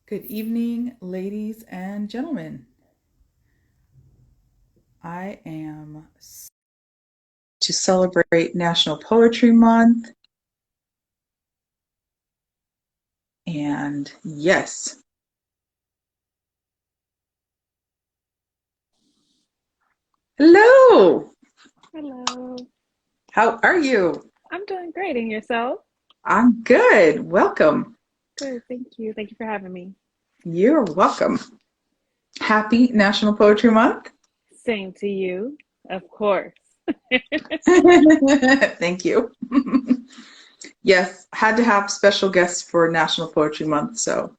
Good evening, ladies and gentlemen. I am to celebrate National Poetry Month. And yes, hello. Hello. How are you? I'm doing great. And yourself? I'm good. Welcome. Good. Thank you. Thank you for having me. You're welcome. Happy National Poetry Month. Same to you, of course. Thank you. Yes, had to have special guests for National Poetry Month. So,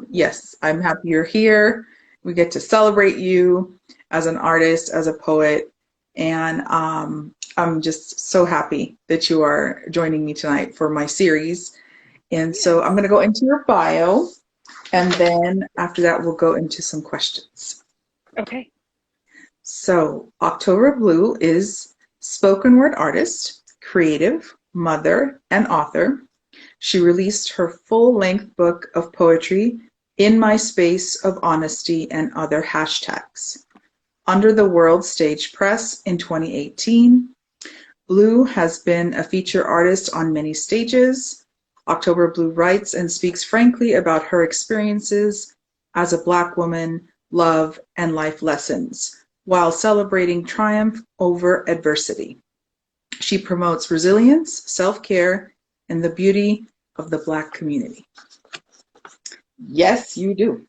yes, I'm happy you're here. We get to celebrate you as an artist, as a poet, and I'm just so happy that you are joining me tonight for my series. And so I'm Yes. going to go into your bio, and then after that, we'll go into some questions. Okay. So, October Blue is spoken word artist, creative, mother, and author. She released her full-length book of poetry, In My Space of Honesty and Other Hashtags, under the World Stage Press in 2018. Blue has been a feature artist on many stages. October Blue writes and speaks frankly about her experiences as a Black woman, love, and life lessons, while celebrating triumph over adversity. She promotes resilience, self-care, and the beauty of the Black community. Yes, you do.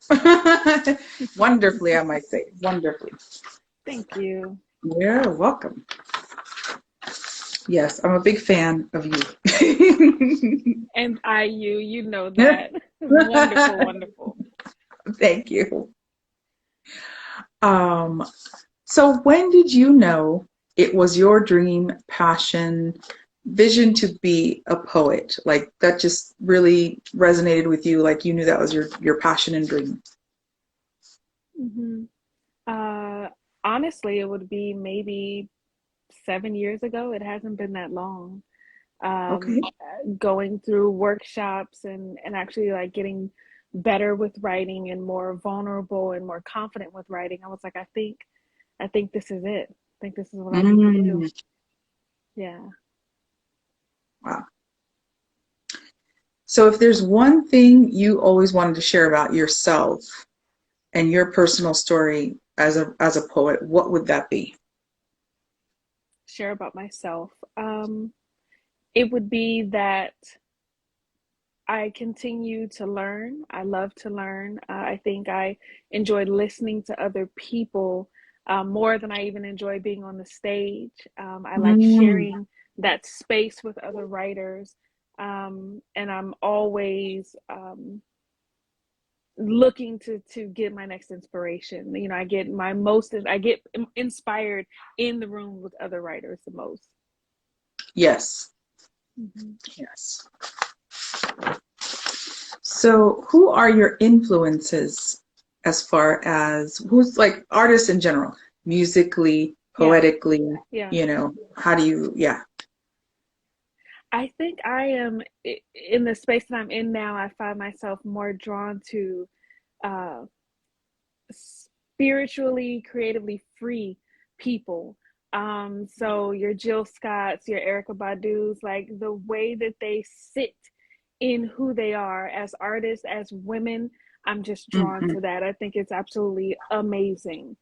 Wonderfully, I might say. Wonderfully. Thank you. You're welcome. Yes, I'm a big fan of you. And you know that. Wonderful, wonderful. Thank you. Um, so when did you know it was your dream, passion, vision to be a poet? Like that just really resonated with you, like you knew that was your passion and dream. hmm Uh, Honestly, it would be maybe 7 years ago. It hasn't been that long. Okay. Going through workshops and actually like getting better with writing and more vulnerable and more confident with writing. I was like, I think this is it. I think this is what I need to do. Mm, Yeah. wow. So if there's one thing you always wanted to share about yourself and your personal story as a poet, what would that be? Share about myself. It would be that I continue to learn. I love to learn. I think I enjoy listening to other people more than I even enjoy being on the stage. I like Mm, sharing that space with other writers. And I'm always looking to get my next inspiration. I get inspired in the room with other writers the most. yes, Mhm. yes. So who are your influences as far as who's like artists in general, musically, Yeah, poetically, yeah. how do you, yeah. I think I am in the space that I'm in now. I find myself more drawn to uh, spiritually, creatively free people. So your Jill Scotts, your Erica Badu's, like the way that they sit in who they are as artists, as women, I'm just drawn Mhm. to that. I think it's absolutely amazing.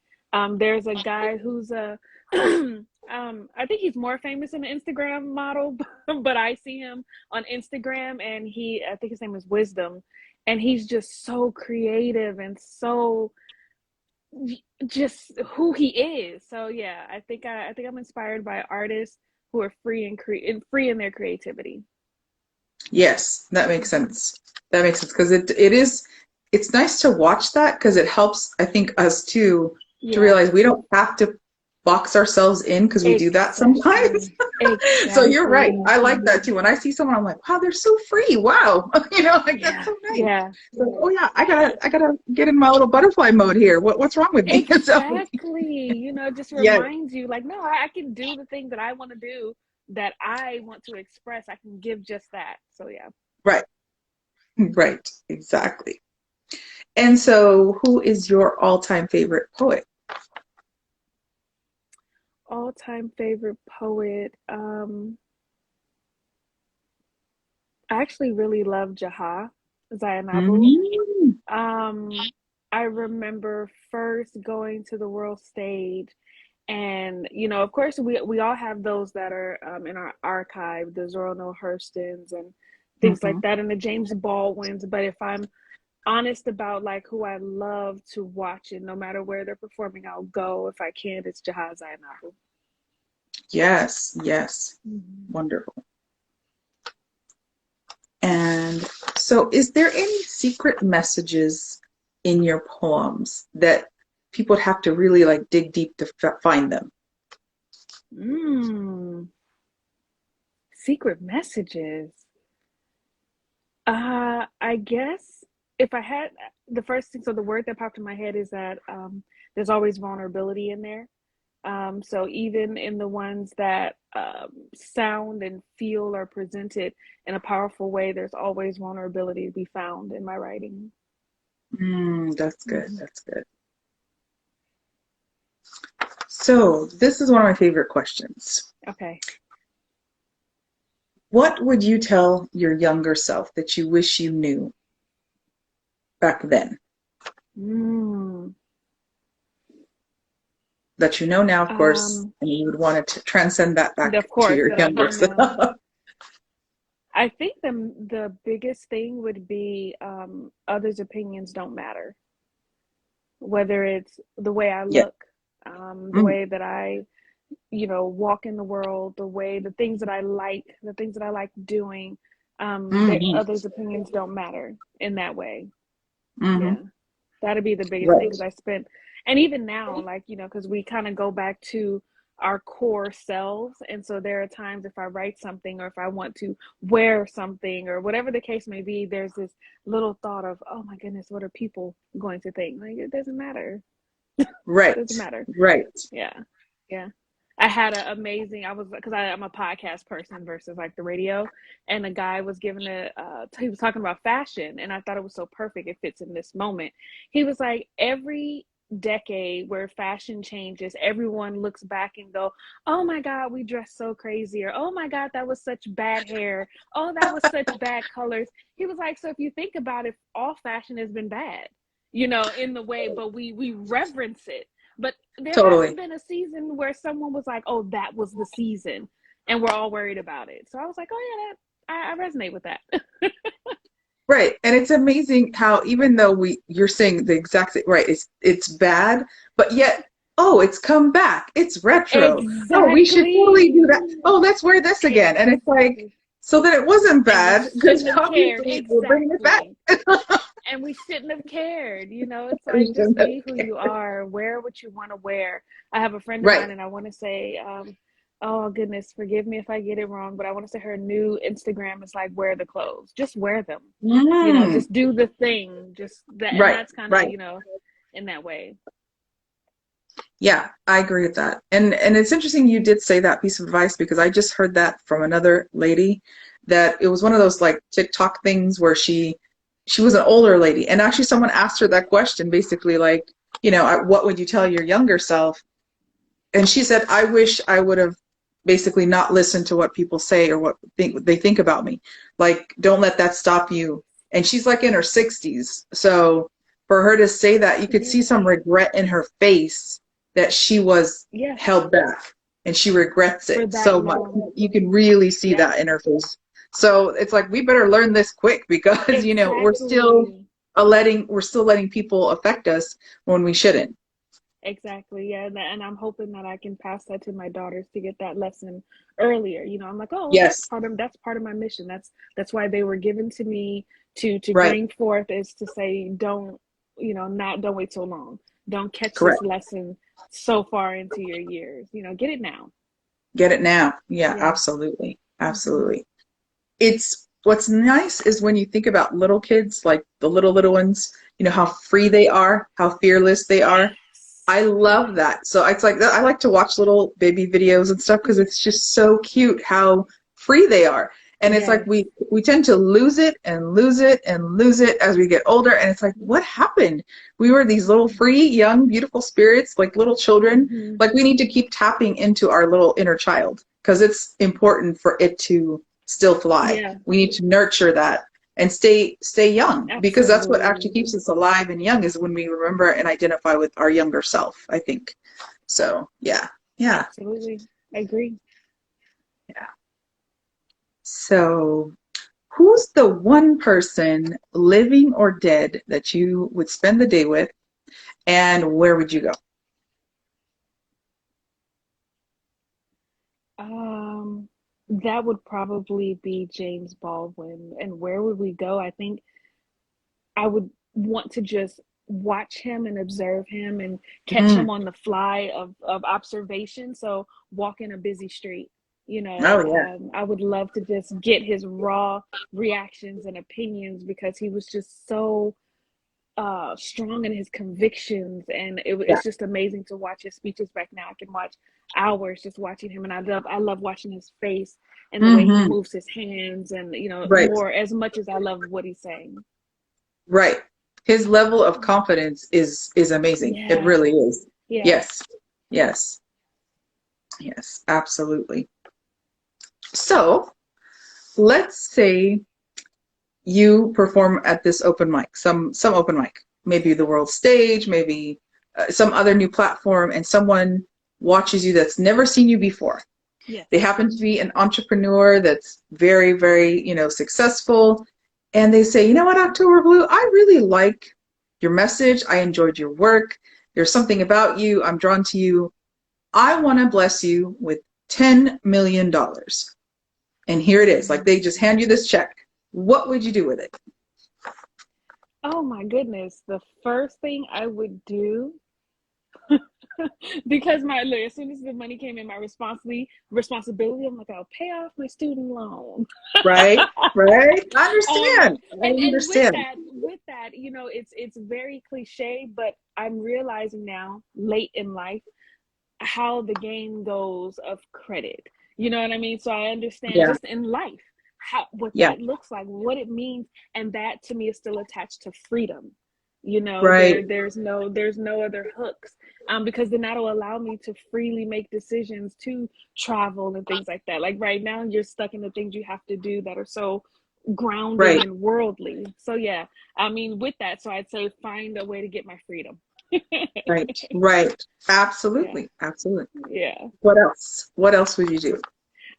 There's a guy who's a I think he's more famous in the Instagram model, but I see him on Instagram and I think his name is Wisdom, and he's just so creative and so just who he is. So yeah, I think I'm inspired by artists who are free in their creativity. Yes, that makes Hmm sense. That makes sense because it's nice to watch that because it helps, I think, us too to Yeah, realize we don't have to box ourselves in because we do that sometimes. exactly. So you're right. Exactly. I like that too. When I see someone, I'm like, wow, they're so free. Wow. Like that's Yeah. so nice. Yeah. So, oh yeah, I gotta get in my little butterfly mode here. What's wrong with me? So Exactly. It just yes, reminds you like, no, I can do the thing that I want to do, that I want to express. I can give just that. So yeah. right, right, exactly. And so, who is your all-time favorite poet? All-time favorite poet. I actually really love Jaha Zainabu. Mm. Um, I remember first going to the world stage, and of course, we all have those that are in our archive, the Zora Neale Hurstons and things like Mhm. that, and the James Baldwins. But if I'm honest about like who I love to watch, and no matter where they're performing, I'll go if I can. It's Jaha Zainabu. Yes, yes. Mhm. Wonderful. And so, is there any secret messages in your poems that people would have to really like dig deep to find them? Mm, secret messages. I guess if I had the first thing, so the word that popped in my head is that there's always vulnerability in there. So even in the ones that sound and feel are presented in a powerful way, there's always vulnerability to be found in my writing. That's good. Hmm. That's good. So, this is one of my favorite questions. Okay. What would you tell your younger self that you wish you knew back then? Mm. That you know now, of course, Um, and you would want to transcend that back of to course, your that I younger know now. self. I think the biggest thing would be others' opinions don't matter, whether it's the way I Yeah. look, the Mm, way that I, walk in the world, the things that I like, the things that I like doing, that hmm others' opinions don't matter in that way. hmm Yeah, that'd be the biggest thing because Right. I spent, and even now, like, because we kind of go back to our core selves. And so there are times if I write something or if I want to wear something or whatever the case may be, there's this little thought of, oh my goodness, what are people going to think? Like, it doesn't matter. It Right. doesn't matter. Right. Yeah. Yeah. I had an amazing, I was, because I'm a podcast person versus like the radio. And the guy was giving he was talking about fashion. And I thought it was so perfect. It fits in this moment. He was like, every decade where fashion changes, everyone looks back and go, oh my God, we dressed so crazy. Or, oh my God, that was such bad hair. Oh, that was such bad colors. He was like, so if you think about it, all fashion has been bad, in the way, but we reverence it. But there Totally. hasn't been a season where someone was like, "Oh, that was the season," and we're all worried about it. So I was like, "Oh yeah, I resonate with that." Right. And it's amazing how even though you're saying the exact same, right, it's bad, but yet, oh, it's come back. It's retro. Oh, we should totally Exactly. do that. Oh, let's wear this again. And it's like, Exactly. so that it wasn't And we bad because shouldn't have cared. obviously we're bringing it back. Exactly. And we shouldn't have cared. It's We like just shouldn't have- be who you are, wear what you want to wear. I have a friend of Right. mine, and I want to say, oh goodness, forgive me if I get it wrong, but I want to say her new Instagram is like wear the clothes, just wear them. Mm. Just do the thing, just that, and Right. that's kind of Right. in that way. Yeah, I agree with that. And it's interesting you did say that piece of advice because I just heard that from another lady that it was one of those like TikTok things where she was an older lady and actually someone asked her that question basically like, what would you tell your younger self? And she said, I wish I would have basically not listened to what people say or what they think about me. Like, don't let that stop you. And she's like in her 60s. So for her to say that, you could see Yeah, some regret in her face that she was yeah, held back and she regrets for it that so much. long. You can really see Yeah, that in her face. So it's like we better learn this quick because exactly. we're still letting people affect us when we shouldn't. Exactly. Yeah. And I'm hoping that I can pass that to my daughters to get that lesson earlier. I'm like, oh, Yes, that's part of my mission. That's why they were given to me to right, bring forth, is to say, don't, not don't wait so long. Don't catch this correct. lesson so far into your years. Get it now. Get it now. Yeah, Yeah. absolutely. Hmm. Absolutely. It's what's nice is when you think about little kids, like the little ones, how free they are, how fearless they are. Yes. I love that. So it's like I like to watch little baby videos and stuff because it's just so cute how free they are. And it's like Yes. we tend to lose it and lose it and lose it as we get older. And it's like, what happened? We were these little free, young, beautiful spirits, like little children. Hmm. Like we need to keep tapping into our little inner child because it's important for it to still fly. Yeah, We need to nurture that and stay young because that's what actually absolutely. keeps us alive and young is when we remember and identify with our younger self, I think. So yeah, yeah, Absolutely. I agree. yeah. So who's the one person, living or dead, that you would spend the day with, and where would you go? Um, that would probably be James Baldwin. And where would we go? I think I would want to just watch him and observe him and catch Mm. him on the fly of observation. So walk in a busy street, Oh yeah, I would love to just get his raw reactions and opinions because he was just so strong in his convictions, and yeah. it's just amazing to watch his speeches back now. I can watch hours just watching him, and I love watching his face and the way he Hmm. moves his hands, and Right, more as much as I love what he's saying. right. His level of confidence is amazing. It Yeah, really is. yeah. Yes, yes, yes, absolutely. So let's say you perform at this open mic, some open mic, maybe the world stage, maybe some other new platform, and someone watches you that's never seen you before. Yes. They happen to be an entrepreneur that's very, very, successful, and they say, you know what, October Blue, I really like your message. I enjoyed your work. There's something about you. I'm drawn to you. I want to bless you with $10 million. And here it is. Like they just hand you this check. What would you do with it? Oh my goodness. The first thing I would do, because as soon as the money came in, my responsibility, I'm like, I'll pay off my student loan. Right? Right? I um understand. I and with understand. that, it's very cliche, but I'm realizing now, late in life, how the game goes of credit. You know what I mean? So I understand Yeah. just in life how what Yeah. that looks like, what it means, and that to me is still attached to freedom. Right. There's no other hooks, because then that'll allow me to freely make decisions to travel and things like that. Like right now, you're stuck in the things you have to do that are so grounded Right. and worldly. So yeah, I mean, with that, so I'd say find a way to get my freedom. Right. Right. Yeah, Absolutely. Absolutely. yeah. What else? What else would you do?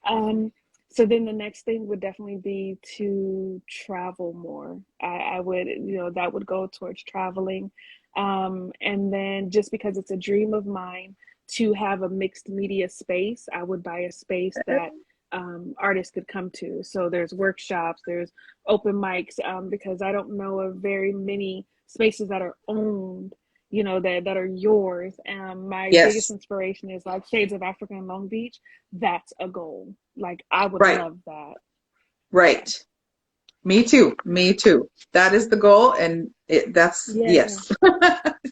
Um, so then the next thing would definitely be to travel more. I would, that would go towards traveling. And then just because it's a dream of mine to have a mixed media space, I would buy a space that artists could come to. So there's workshops, there's open mics, because I don't know of very many spaces that are owned, that are yours. My biggest Yes. inspiration is like Shades of Africa in Long Beach. That's a goal. Like I would Right. love that. Yeah. Right. Me too. Me too. That is the goal, and that's Yeah. yes. I would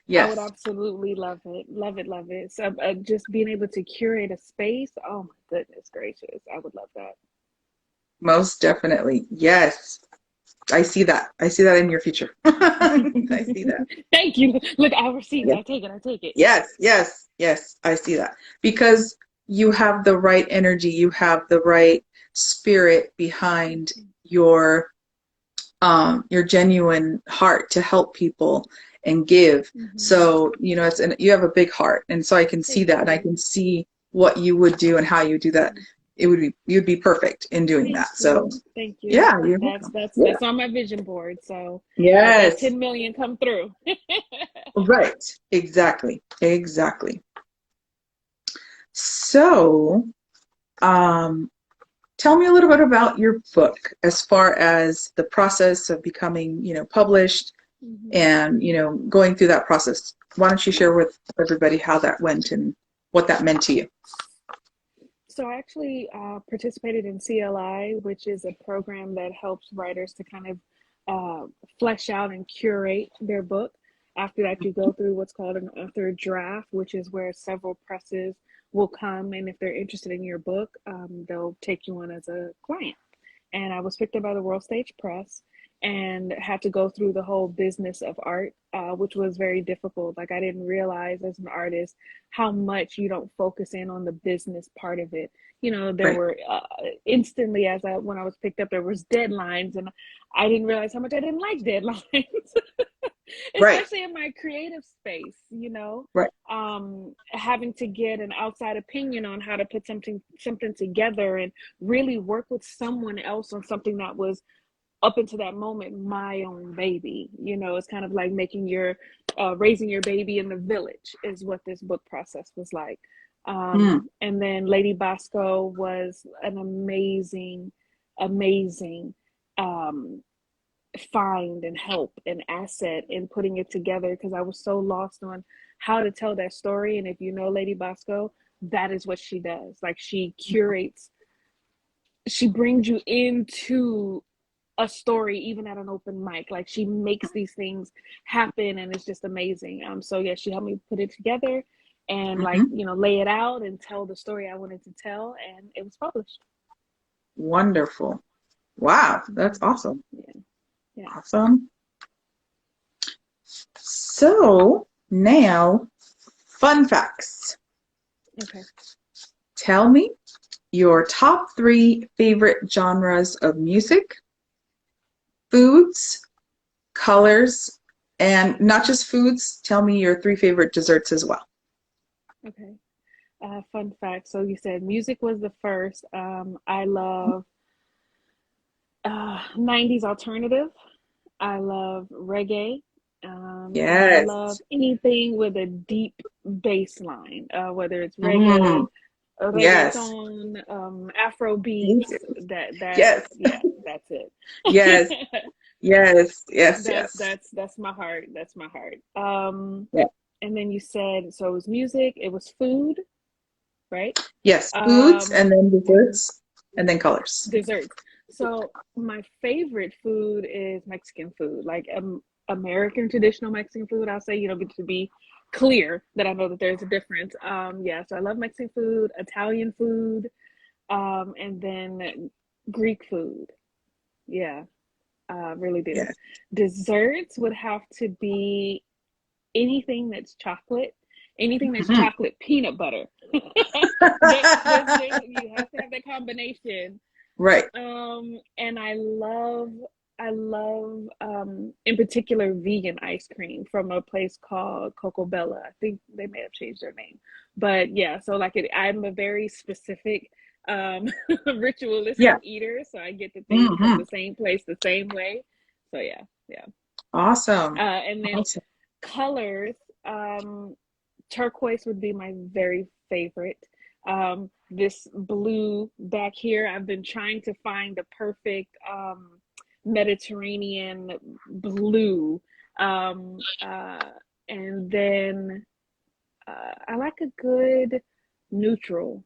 Yes. absolutely love it. Love it, love it. So just being able to curate a space, oh my goodness gracious. I would love that. Most definitely. Yes. I see that. I see that in your future. I see that. Thank you. Look, I received it. Yes. I take it. I take it. Yes. Yes. Yes. I see that. Because you have the right energy, you have the right spirit behind your genuine heart to help people and give. Hmm. So, you have a big heart. And so I can see Thank that and I you. can see what you would do and how you do that. You'd be perfect in doing Thank that. So, you. Thank you. yeah, you're That's welcome. that's Yeah. that's on my vision board. So let that Yes. 10 million come through. Right. Exactly. Exactly. So, um, tell me a little bit about your book as far as the process of becoming, published Hmm. and, going through that process. Why don't you share with everybody how that went and what that meant to you? So I actually participated in CLI, which is a program that helps writers to kind of flesh out and curate their book. After that, you go through what's called an author draft, which is where several presses will come, and if they're interested in your book, they'll take you on as a client. and I was picked up by the World Stage Press and had to go through the whole business of art, which was very difficult. Like I didn't realize as an artist how much you don't focus in on the business part of it. You know, there Right. were instantly when I was picked up, there was deadlines, and I didn't realize how much I didn't like deadlines, Right. especially in my creative space. You know, Right. having to get an outside opinion on how to put something together and really work with someone else on something that was up until that moment my own baby. You know, it's kind of like making your raising your baby in the village is what this book process was like. Mm. And then Lady Bosco was an amazing um, find and help and asset in putting it together, because I was so lost on how to tell that story. And if you know Lady Bosco, that is what she does. Like she curates, she brings you into a story even at an open mic. Like she makes these things happen, and it's just amazing. So yeah, she helped me put it together and, like, Hmm. you know, lay it out and tell the story I wanted to tell, and it was published. Wonderful. Wow, that's Mm-hmm. awesome. Yeah, yeah. Awesome. So now, fun facts. Okay. Tell me your top three favorite genres of music, foods, colors, and not just foods. Tell me your three favorite desserts as well. Okay. Fun fact. So you said music was the first. I love 90s alternative. I love reggae. And I love Yes. anything with a deep bass line, whether it's reggae, Mm, yes. reggaeton, Afro Thank beats. you. That Yes. yeah, that's Yes. it. Yes. Yes. that's Yes. that's my heart. That's my heart. Yeah. And then you said, so it was music, it was food, right? Yes. Foods Um, and then desserts and then colors. Desserts. So my favorite food is Mexican food, like American traditional Mexican food. I'll say, you know, to be clear that I know that there's a difference. Yeah, so I love Mexican food, Italian food, and then Greek food. Yeah, really do. Yes. Desserts would have to be anything that's chocolate, anything that's Mhm. chocolate peanut butter. You have to have that combination. Right. And I love in particular vegan ice cream from a place called Coco Bella. I think they may have changed their name. But yeah, so like I'm a very specific ritualistic Yeah. eater, so I get the thing from Hmm. the same place the same way. So yeah, yeah. Awesome. And then Awesome. colors, um turquoise would be my very favorite. This blue back here, I've been trying to find the perfect Mediterranean blue. Um, uh, and then I like a good natural,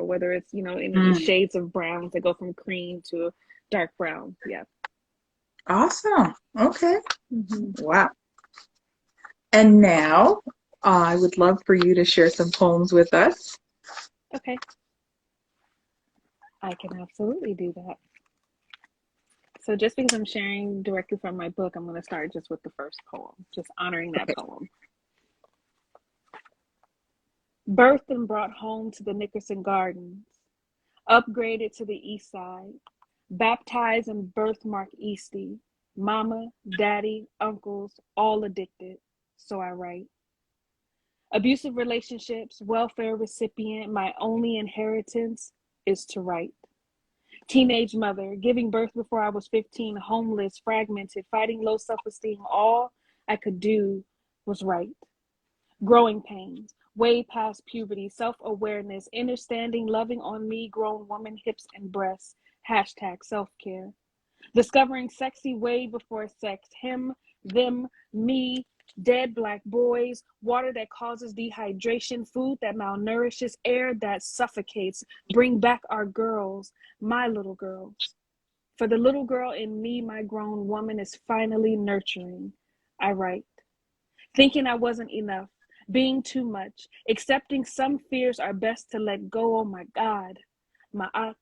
whether it's, you know, in Mm. shades of browns that go from cream to dark brown. Yeah. Awesome. Okay. Hmm. Wow. And now I would love for you to share some poems with us. Okay, I can absolutely do that. So just because I'm sharing directly from my book, I'm going to start just with the first poem, just honoring that Okay. poem. Birthed and brought home to the Nickerson Gardens, upgraded to the east side, baptized in birthmark Eastie, mama, daddy, uncles, all addicted, so I write. Abusive relationships, welfare recipient, my only inheritance is to write. Teenage mother, giving birth before I was 15, homeless, fragmented, fighting low self esteem. All I could do was write. Growing pains, way past puberty, self awareness, understanding, loving on me, grown woman, hips and breasts. Hashtag self care. Discovering sexy way before sex, him, them, me, dead black boys, water that causes dehydration, food that malnourishes, air that suffocates. Bring back our girls, my little girls. For the little girl in me, my grown woman is finally nurturing. I write. Thinking I wasn't enough, being too much, accepting some fears are best to let go. Oh my God. Ma'at,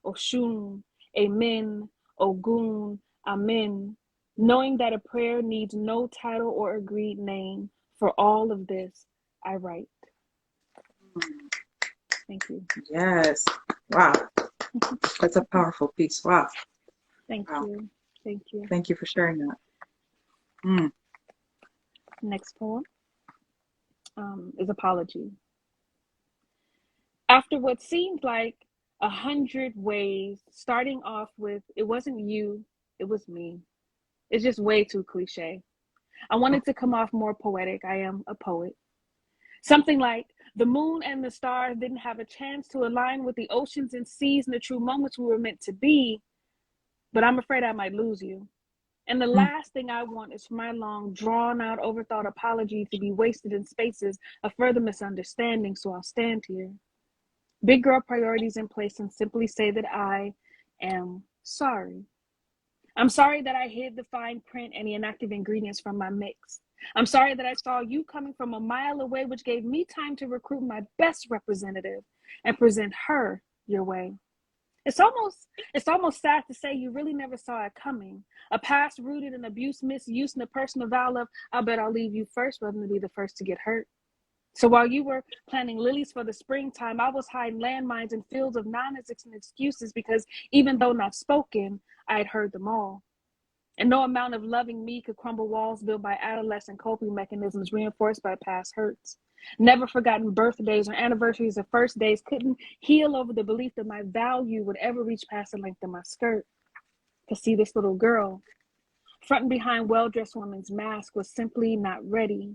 Oshun, Amen, Ogun, Amen. Knowing that a prayer needs no title or agreed name, for all of this I write. Thank you. Yes. Wow. That's a powerful piece. Wow. Thank Wow. you. Thank you. Thank you for sharing that. Mm. Next poem is Apology. After what seemed like 100 ways, starting off with, it wasn't you, it was me. It's just way too cliche. I wanted to come off more poetic. I am a poet. Something like, the moon and the stars didn't have a chance to align with the oceans and seas and the true moments we were meant to be, but I'm afraid I might lose you. And the last thing I want is for my long, drawn out, overthought apology to be wasted in spaces of further misunderstanding, so I'll stand here. Big girl priorities in place and simply say that I am sorry. I'm sorry that I hid the fine print and the inactive ingredients from my mix. I'm sorry that I saw you coming from a mile away, which gave me time to recruit my best representative and present her your way. It's almost sad to say you really never saw it coming. A past rooted in abuse, misuse, and a personal vow of, I'll bet I'll leave you first rather than be the first to get hurt. So while you were planting lilies for the springtime, I was hiding landmines in fields of non-existent excuses because even though not spoken, I had heard them all. And no amount of loving me could crumble walls built by adolescent coping mechanisms reinforced by past hurts. Never forgotten birthdays or anniversaries of first days couldn't heal over the belief that my value would ever reach past the length of my skirt. To see this little girl, front and behind well-dressed woman's mask, was simply not ready.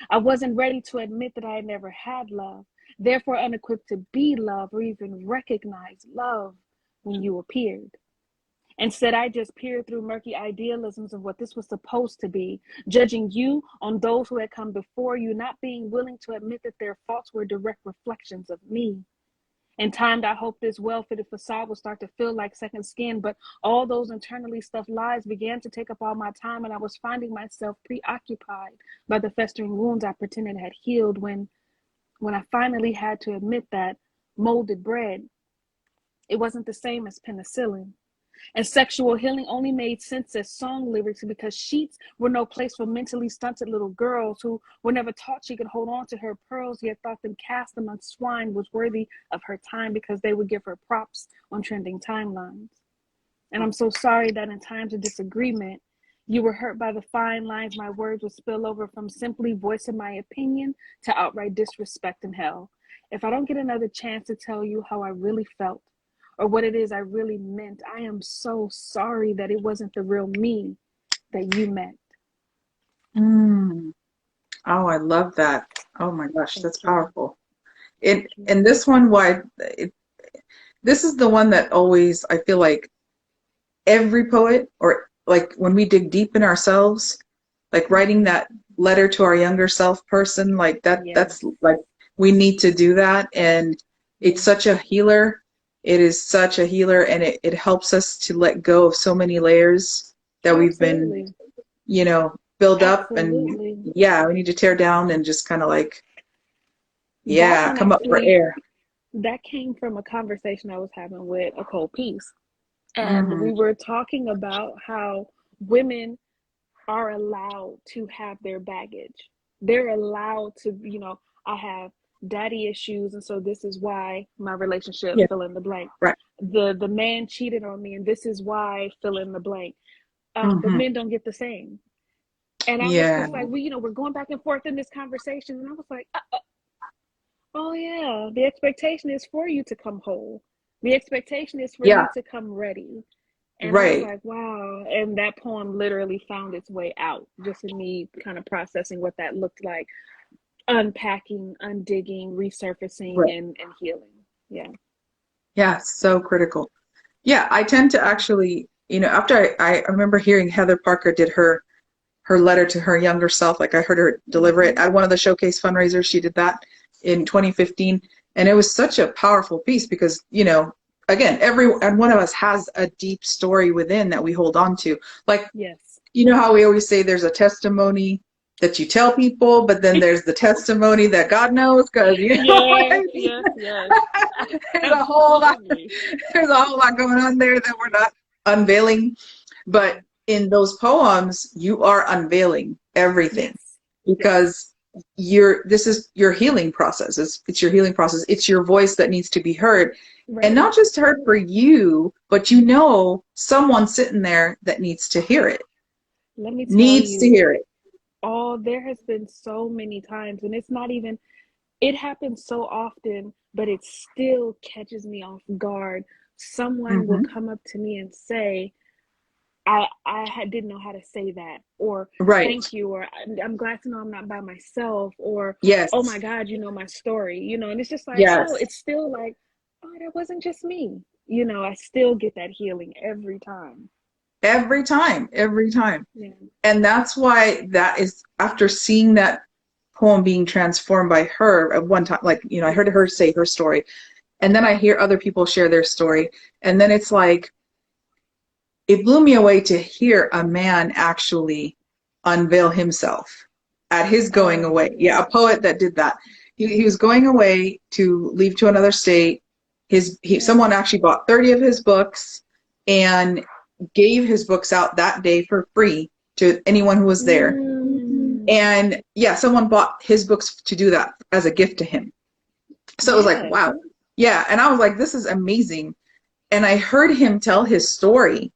I wasn't ready to admit that I had never had love, therefore unequipped to be love or even recognize love when you appeared. Instead, I just peered through murky idealisms of what this was supposed to be, judging you on those who had come before you, not being willing to admit that their faults were direct reflections of me. In time, I hoped this well-fitted facade would start to feel like second skin, but all those internally stuffed lies began to take up all my time, and I was finding myself preoccupied by the festering wounds I pretended had healed when I finally had to admit that molded bread, it wasn't the same as penicillin. And sexual healing only made sense as song lyrics because sheets were no place for mentally stunted little girls who were never taught she could hold on to her pearls, yet thought them cast amongst swine was worthy of her time because they would give her props on trending timelines. And I'm so sorry that in times of disagreement, you were hurt by the fine lines my words would spill over from simply voicing my opinion to outright disrespect and hell. If I don't get another chance to tell you how I really felt, or what it is I really meant, I am so sorry that it wasn't the real me that you meant. Mm. Oh, I love that. Oh my gosh, that's powerful. And this one, this is the one that always, I feel like every poet, or like when we dig deep in ourselves, like writing that letter to our younger self person, like that's like, we need to do that. And it's such a healer. It is such a healer, and it helps us to let go of so many layers that we've been, build up, and we need to tear down and just kind of like, come up for air. That came from a conversation I was having with a co-piece. And we were talking about how women are allowed to have their baggage. They're allowed to, I have daddy issues, and so this is why my relationship fill in the blank. Right. The man cheated on me, and this is why fill in the blank. But men don't get the same. And I was just like, we're going back and forth in this conversation, and I was like, oh yeah, the expectation is for you to come whole. The expectation is for you to come ready. And I was like, wow. And that poem literally found its way out, just in me kind of processing what that looked like. Unpacking, undigging, resurfacing, and healing. Yeah, so critical. I tend to actually, after I remember hearing Heather Parker did her letter to her younger self, like I heard her deliver it at one of the showcase fundraisers. She did that in 2015, and it was such a powerful piece because, again, every one of us has a deep story within that we hold on to. Like, you know how we always say there's a testimony that you tell people, but then there's the testimony that God knows, because you know what I Yes, mean? yes, yes. There's a whole lot, Absolutely. there's a whole lot going on there that we're not unveiling. But in those poems, you are unveiling everything, Yes, yes. because this is your healing process. It's your healing process. It's your voice that needs to be heard. And Right. not just heard for you, but you know someone sitting there that needs to hear it. Let me tell Needs to you, hear it. there has been so many times, and it's not even, it happens so often, but it still catches me off guard. Someone will Hmm. come up to me and say, didn't know how to say that, or Right. thank you, or I'm glad to know I'm not by myself, or oh my Yes. God, you know my story, and it's just like, oh, Yes. it's still like, oh, that wasn't just me. I still get that healing every time. Every time. Every time. Yeah. And that's why that is, after seeing that poem being transformed by her at one time, like, I heard her Yes. say her story, and then I hear other people share their story. And then it's like, it blew me away to hear a man actually unveil himself at his going Oh away. Yeah, a poet that did that. He was going away to leave to another state. yeah. Someone actually bought 30 of his books and gave his books out that day for free to anyone who was there. Mm, And yeah, someone bought his books to do that as a gift to him. So it was like, yes. wow. Yeah. And I was like, this is amazing. And I heard him tell his story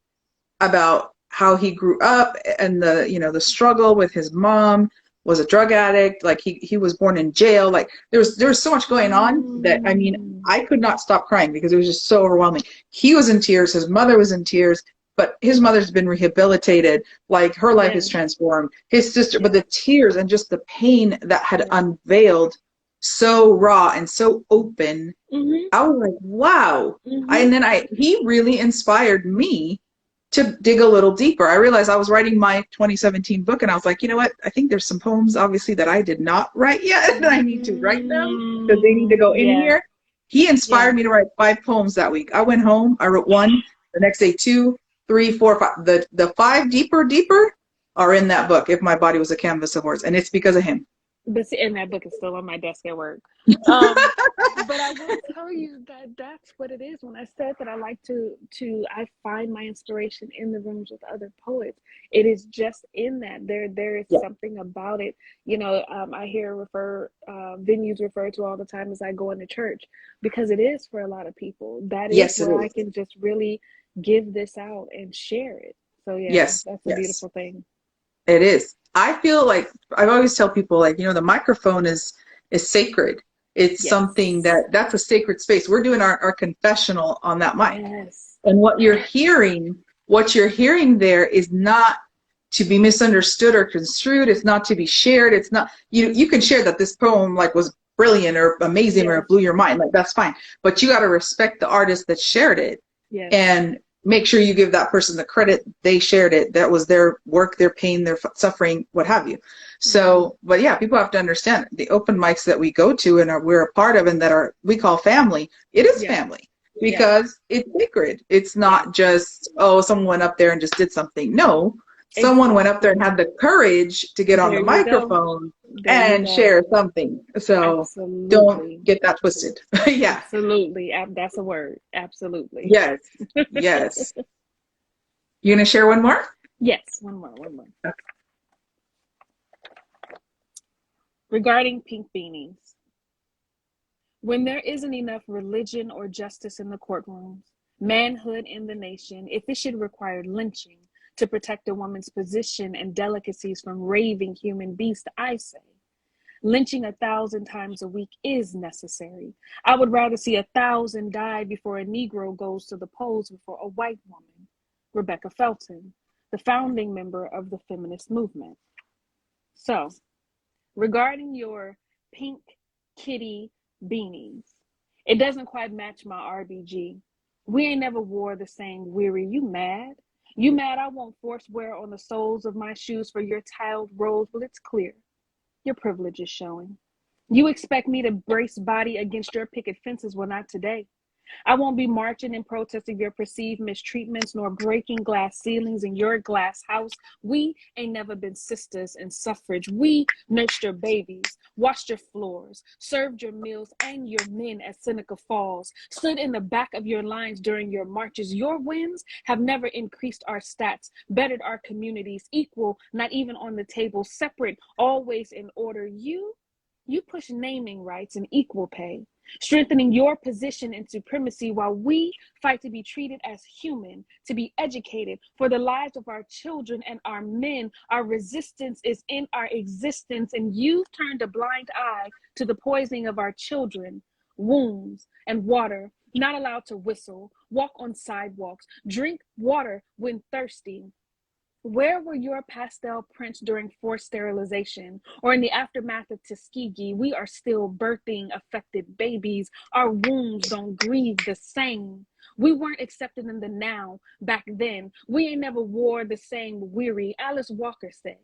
about how he grew up, and the struggle with his mom was a drug addict. Like, he was born in jail. Like, there was so much going on that, I mean, Mm, I could not stop crying because it was just so overwhelming. He was in tears, his mother was in tears, but his mother's been rehabilitated. Like, her life is yes. transformed. His sister, but Yes. the tears and just the pain that had Yes. unveiled, so raw and so open. Mm-hmm. I was like, wow. Mm-hmm. And then he really inspired me to dig a little deeper. I realized I was writing my 2017 book, and I was like, you know what? I think there's some poems, obviously, that I did not write yet, and I need to write them because they need to go in Yeah. here. He Yeah. inspired me to write 5 poems that week. I went home, I wrote one, the next day two, three, four, five. The five deeper are in that book, If My Body Was a Canvas of Words, and it's because of him. But see, and that book is still on my desk at work. Um, but I will tell you that that's what it is. When I said that I like I find my inspiration in the rooms with other poets. It is just in that there is Yeah. something about it. I hear venues referred to all the time as I go into church, because it is for a lot of people. That is Yes, it where I is. can just really give this out and share it. So yeah, Yes, that's a yes. beautiful thing. It is. I feel like I always tell people, like, the microphone is sacred. It's something Yes. that's a sacred space. We're doing our confessional on that mic. Yes. And what you're hearing there is not to be misunderstood or construed. It's not to be shared. It's not, you can share that this poem, like, was brilliant or amazing or Yes. it blew your mind. Like, that's fine. But you got to respect the artist that shared it, Yes. and make sure you give that person the credit. They shared it. That was their work, their pain, their suffering, what have you. Mm-hmm. So, but yeah, people have to understand the open mics that we go to and we're a part of, and that we call family. It is Yes. family Yes. because it's sacred. It's Yes. not just, oh, someone went up there and just did something. No, someone went up there and Exactly. had the courage to get on There the you go. microphone There you and go. share something. So don't Absolutely. get that twisted. Yeah. Absolutely. That's a word. Absolutely. Yes. Yes. You gonna share one more? Yes. One more. One more. Regarding pink beanies. When there isn't enough religion or justice in the courtrooms, manhood in the nation, if it should require lynching to protect a woman's position and delicacies from raving human beasts, I say lynching 1,000 times a week is necessary. I would rather see 1,000 die before a Negro goes to the polls before a white woman. Rebecca Felton, the founding member of the feminist movement. So, regarding your pink kitty beanies, it doesn't quite match my RBG. We ain't never wore the same weary. You mad? You mad I won't force wear on the soles of my shoes for your tiled roads? Well, it's clear. Your privilege is showing. You expect me to brace body against your picket fences? Well, not today. I won't be marching and protesting your perceived mistreatments nor breaking glass ceilings in your glass house. We ain't never been sisters in suffrage. We nursed your babies, washed your floors, served your meals and your men at Seneca Falls, stood in the back of your lines during your marches. Your wins have never increased our stats, bettered our communities, equal, not even on the table, separate, always in order. You push naming rights and equal pay, strengthening your position and supremacy while we fight to be treated as human, to be educated for the lives of our children and our men. Our resistance is in our existence, and you've turned a blind eye to the poisoning of our children, wombs, and water, not allowed to whistle, walk on sidewalks, drink water when thirsty. Where were your pastel prints during forced sterilization or in the aftermath of Tuskegee? We are still birthing affected babies. Our wombs don't grieve the same. We weren't accepted in the now back then. We ain't never wore the same weary. Alice Walker said,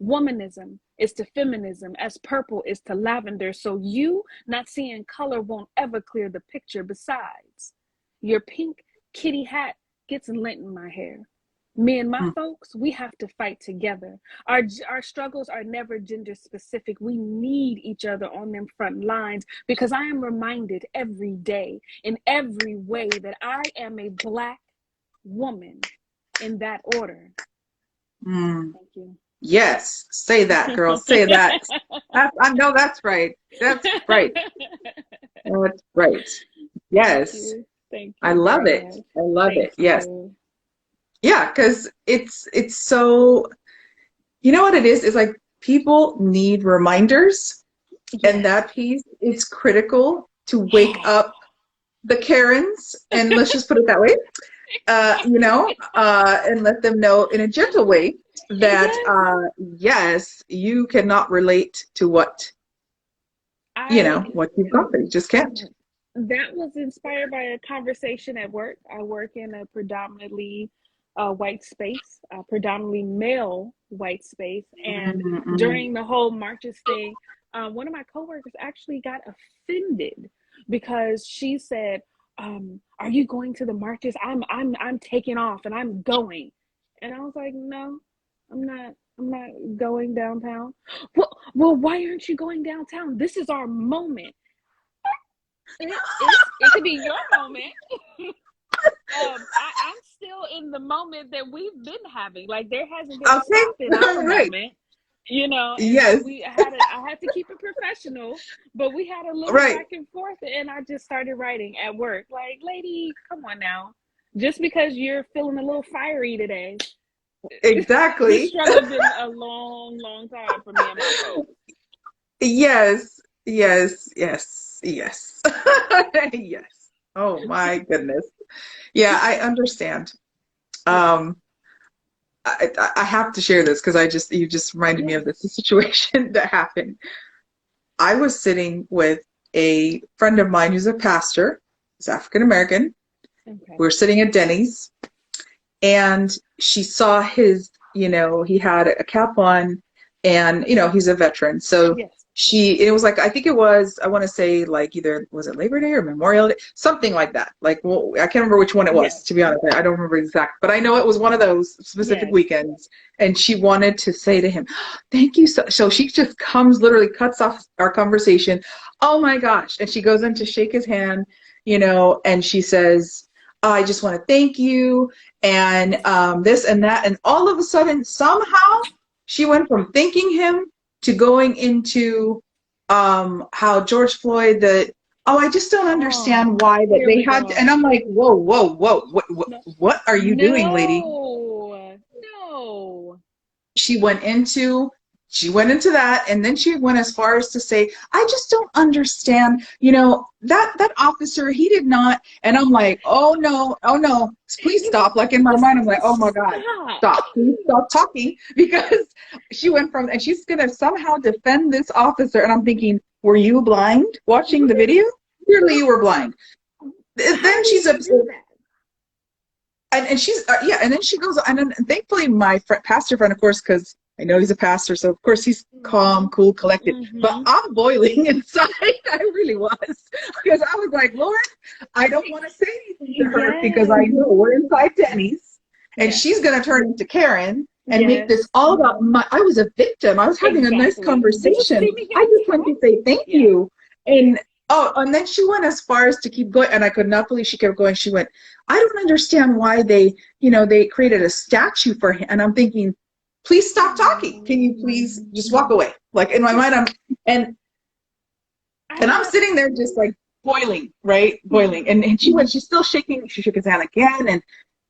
womanism is to feminism as purple is to lavender. So you not seeing color won't ever clear the picture. Besides, your pink kitty hat gets lint in my hair. Me and my folks, we have to fight together. Our struggles are never gender specific. We need each other on them front lines because I am reminded every day in every way that I am a Black woman in that order. Thank you. Yes, say that, girl. Say that. I know that's right. That's right. That's right. Yes. Thank you. I love it. Much. I love Thank it. Yes. you. Yeah, because it's so, you know what it is? It's like people need reminders, and that piece is critical to wake up the Karens, and let's just put it that way, and let them know in a gentle way that, yes, you cannot relate to what you've gone through. You just can't. That was inspired by a conversation at work. I work in a predominantly white space, predominantly male white space. And during the whole marches thing, one of my coworkers actually got offended because she said, are you going to the marches? I'm taking off and I'm going. And I was like, no, I'm not going downtown. Well, why aren't you going downtown? This is our moment. It could be your moment. I'm still in the moment that we've been having. Like there hasn't been a stop in our moment, Yes. I had to keep it professional, but we had a little back and forth, and I just started writing at work. Like, lady, come on now. Just because you're feeling a little fiery today. Exactly. This struggle's been a long, long time for me and my folks. Yes. Yes. Oh my goodness. Yeah, I understand. I have to share this because you just reminded me of this situation that happened. I was sitting with a friend of mine who's a pastor. He's African American. Okay. We were sitting at Denny's, and she saw his, he had a cap on, and he's a veteran. So it was like, I think it was, I want to say like either, was it Labor Day or Memorial Day? Something like that. Like, well, I can't remember which one it was, to be honest. I don't remember exact, but I know it was one of those specific weekends. And she wanted to say to him, thank you. So she just literally cuts off our conversation. Oh my gosh. And she goes in to shake his hand, and she says, I just want to thank you. And this and that. And all of a sudden, somehow she went from thanking him to going into how George Floyd, I just don't understand why that they had to, and I'm like, whoa, what are you doing, lady? No. She went into that, and then she went as far as to say, I just don't understand, that officer, he did not. And I'm like, oh no, please stop. Like in my mind, I'm like, oh my God, stop, please stop talking, because she went from, and she's going to somehow defend this officer. And I'm thinking, were you blind watching the video? Clearly you were blind. Then she's upset. And she's, and then she goes, and then thankfully my pastor friend, of course, because I know he's a pastor, so of course he's calm, Mhm. cool, collected. But Mhm. I'm boiling inside. I really was. Because I was like, Lord, I don't want to say anything to her because I Yes. know we're inside Denny's and Yes. she's going to turn into Karen and make Yes. this all about I was a victim. I was having a nice Exactly. Just conversation. sitting I and just went to say thank yeah. you. And oh, and then she went as far as to keep going. And I could not believe she kept going. She went, I don't understand why they created a statue for him. And I'm thinking, please stop talking. Can you please just walk away? Like in my mind, and I and I'm love sitting there just like boiling, right? Boiling. And she's still shaking. She shook his hand again.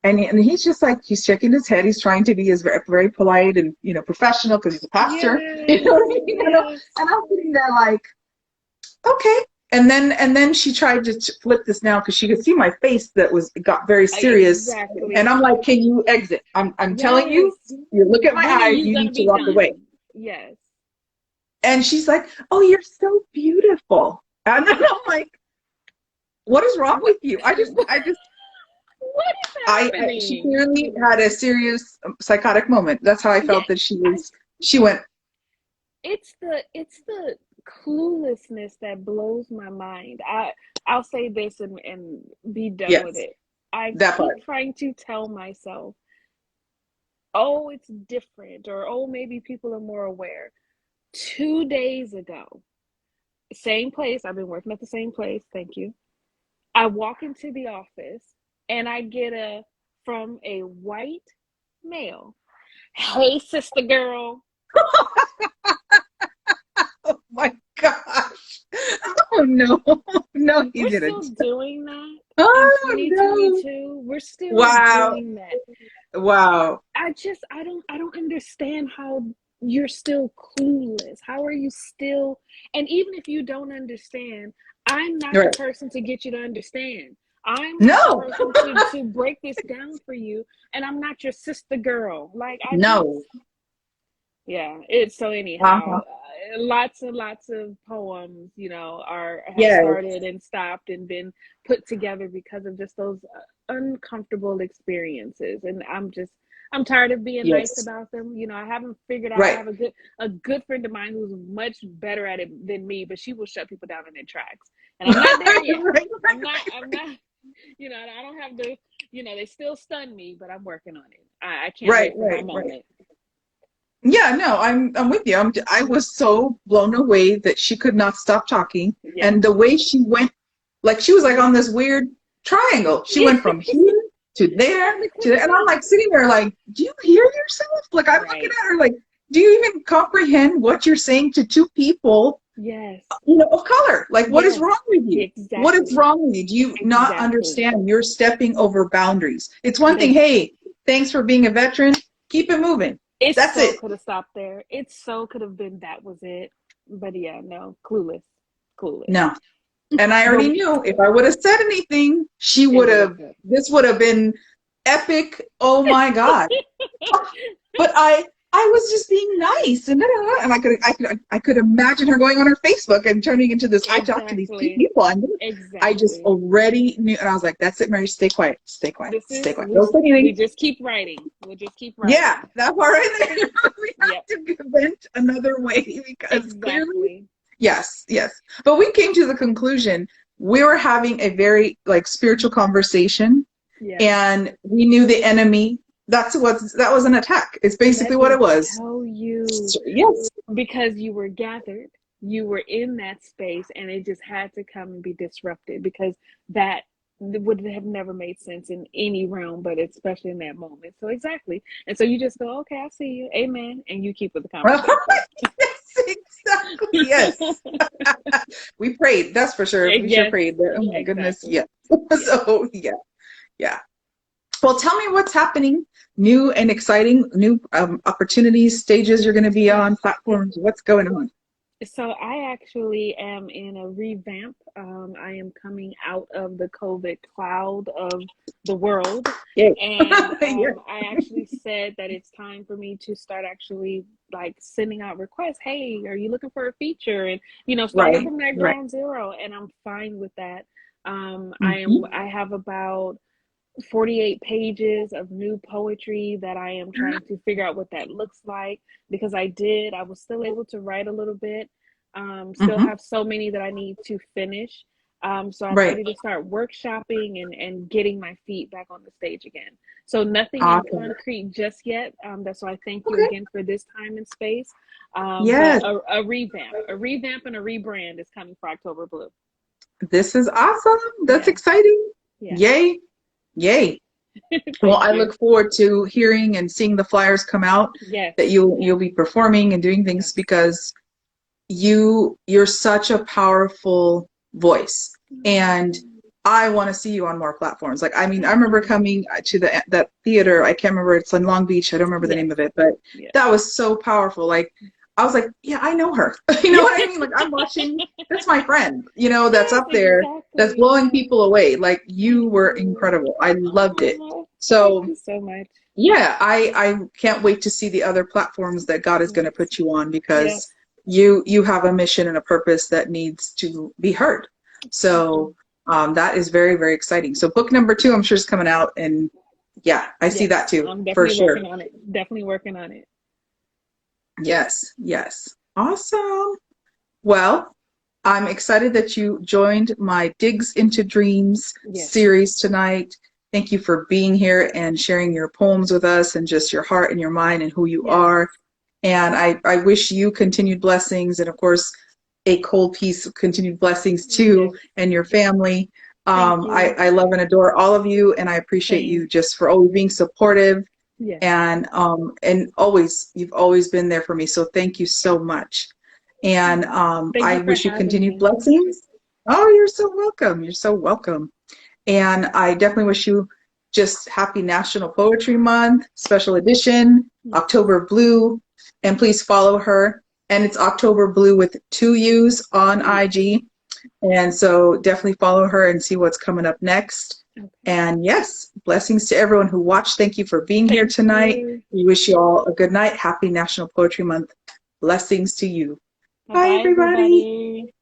And he's just like, he's shaking his head. He's trying to be as very, very polite and, professional because he's a pastor. You know yes. what I mean? Yes. And I'm sitting there like, okay. And then she tried to flip this now because she could see my face that got very serious. And Exactly. I'm like, can you exit? I'm telling Yes. you, you look at my When are eyes, you you gonna need to be walk away. done? Yes. And she's like, oh, you're so beautiful. And then I'm like, what is wrong What with you? what is She happening? clearly had a serious psychotic moment. That's how I Yeah, felt that I, she went, it's the cluelessness that blows my mind. I'll say this and be done with yes, it. I that keep part. trying to tell myself, oh, it's different, or oh, maybe people are more aware. 2 days ago, same place, I've been working at the same place, thank you. I walk into the office and I get a from a white male. Hey, sister girl. Oh my gosh. Oh no. No, he We're still didn't. doing that in Oh no. 2022. We're still Wow. doing that. Wow. I don't understand how you're still clueless. How are you still, and even if you don't understand, I'm not the Right. person to get you to understand. I'm not the No. person to break this down for you, and I'm not your sister girl. Like I just No. yeah, it's so Uh-huh. anyhow, lots and lots of poems, are have Yes. started and stopped and been put together because of just those uncomfortable experiences. And I'm tired of being nice Yes. about them. I haven't figured out. I Right. have a good friend of mine who's much better at it than me, but she will shut people down in their tracks. And I'm not there yet. Right. I'm not, I don't have the, they still stun me, but I'm working on it. I can't Right. wait for my Right. Right. moment. Yeah, no, I'm with you. I was so blown away that she could not stop talking, Yes. and the way she went, like she was like on this weird triangle. She went from here to there Trying to to there, and I'm complete. like sitting there like, do you hear yourself? Like I'm looking Right. at her like, do you even comprehend what you're saying to two people, Yes. of color? Like, what is Yes. wrong with you? What is Exactly. wrong with you? Do you not Exactly. understand? You're stepping over boundaries. It's one thing, It, hey, thanks for being a veteran. Keep it moving. it That's so it. could have stopped there. It so could have been that was it. But yeah, no, clueless. Clueless. No. And I But already knew if I would have said anything, it would have. this would have been epic. Oh my God. But I was just being nice and I could imagine her going on her Facebook and turning into this, I talk to these two Exactly. people. And I just Exactly. already knew. And I was like, that's it, Mary. Stay quiet. Stay quiet. This Stay is quiet. we Don't say we anything. just keep writing. We'll just keep Yeah, writing. that part right there. We Yep. have to vent another way because clearly, Exactly. yes, yes. But we came to the conclusion we were having a very like spiritual conversation, Yes. and we knew the enemy. That was an attack. It's basically Let what me it was. tell you. Yes. Because you were gathered, you were in that space, and it just had to come and be disrupted because that would have never made sense in any realm, but especially in that moment. So exactly. And so you just go, okay, I see you. Amen. And you keep with the conversation. Yes, exactly. Yes. We prayed. That's for sure. We sure Yes, prayed. Oh my goodness. exactly. Yes. Yes. So yeah, yeah. Well, tell me what's happening, new and exciting, new opportunities, stages you're going to be on, platforms. What's going on? So I actually am in a revamp. I am coming out of the COVID cloud of the world, Yay. and Yes. I actually said that it's time for me to start actually like sending out requests. Hey, are you looking for a feature? And starting Right. from that Right. ground zero, and I'm fine with that. I Hmm. am. I have about 48 pages of new poetry that I am trying to figure out what that looks like, because I was still able to write a little bit. Still Hmm. have so many that I need to finish. So I'm Right. ready to start workshopping and getting my feet back on the stage again. So nothing in Awesome. concrete just yet. That's why I thank you Okay. again for this time and space. But Yes, a revamp and a rebrand is coming for October Blue. this is awesome. That's Yeah, exciting. yeah. Yay. Yay. Well, Thank I you. look forward to hearing and seeing the flyers come out that Yes, you'll be performing and doing things yes. because you're such a powerful voice, and I want to see you on more platforms. Like, I mean, I Thank remember you. coming to that theater. I can't remember, it's in Long Beach. I don't remember the Yes, name of it, but yes. that was so powerful. Like, I was like, yeah, I know her. You know what I mean? Like, I'm watching. That's my friend. That's Yes, up there. That's exactly. blowing Yes. people away. Like, you Thank were you. incredible. I loved it. Oh, thank So you so much. yeah, I can't wait to see the other platforms that God is going to Yes, put you on, because yes. you have a mission and a purpose that needs to be heard. Thank So you. that is very, very exciting. So book number 2, I'm sure, is coming out, and yeah, I see that Yes, too I'm for definitely sure. working on it. Definitely working on it. Yes, yes, awesome. Well, I'm excited that you joined my Digs into Dreams Yes. series tonight. Thank you for being here and sharing your poems with us and just your heart and your mind and who you Yes. are. And I wish you continued blessings, and, of course, a cold piece of continued blessings too, Yes. and your family. Thank you. I love and adore all of you, and I appreciate you Same. just for always being supportive, Yes. and always, you've always been there for me. So thank you so much. And Thank I you for wish you having continued me. blessings. Oh, you're so welcome. You're so welcome. And I definitely wish you just happy National Poetry Month, special edition, Yes. October Blue. And please follow her. And it's October Blue with 2 U's on Yes. IG. And so definitely follow her and see what's coming up next. Okay. And yes, blessings to everyone who watched. Thank you for being here Thank tonight. you. We wish you all a good night. Happy National Poetry Month. Blessings to you. Bye Bye, bye, everybody. everybody.